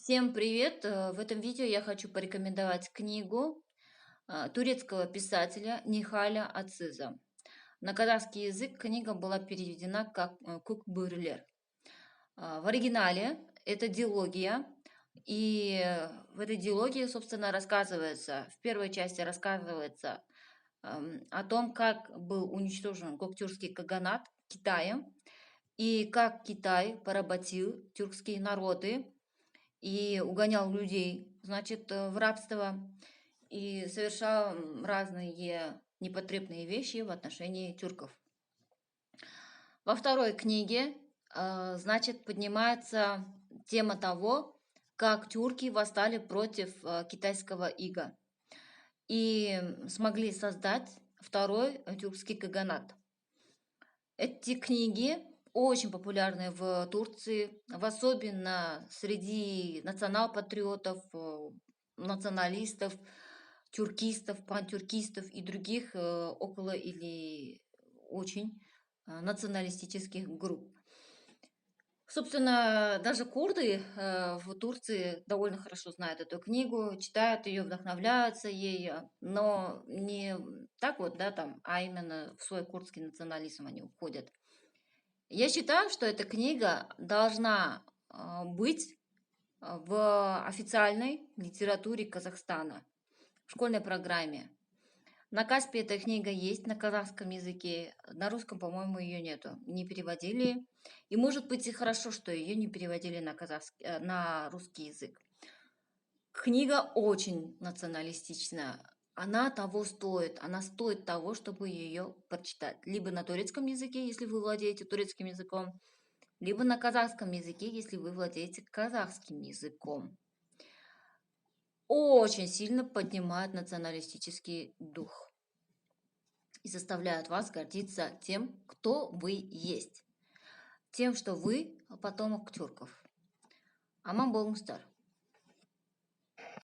Всем привет! В этом видео я хочу порекомендовать книгу турецкого писателя Нихаля Ациза. На казахский язык книга была переведена как «Көк бөрілер». В оригинале это дилогия, и в этой дилогии, собственно, рассказывается, в первой части рассказывается о том, как был уничтожен Гоктюркский каганат Китаем, и как Китай поработил тюркские народы, и угонял людей, значит, в рабство и совершал разные непотребные вещи в отношении тюрков. Во второй книге, значит, поднимается тема того, как тюрки восстали против китайского ига и смогли создать второй тюркский каганат. Эти книги очень популярны в Турции, особенно среди национал-патриотов, националистов, тюркистов, пантюркистов и других около или очень националистических групп. Собственно, даже курды в Турции довольно хорошо знают эту книгу, читают ее, вдохновляются ею, но не так вот, да, там, а именно в свой курдский национализм они уходят. Я считаю, что эта книга должна быть в официальной литературе Казахстана, в школьной программе. На Каспе эта книга есть на казахском языке, на русском, по-моему, ее нету, не переводили. И может быть и хорошо, что ее не переводили на русский язык. Книга очень националистичная. Она того стоит, она стоит того, чтобы ее прочитать. Либо на турецком языке, если вы владеете турецким языком, либо на казахском языке, если вы владеете казахским языком. Очень сильно поднимает националистический дух и заставляют вас гордиться тем, кто вы есть. Тем, что вы потомок тюрков. Аман болыңыздар.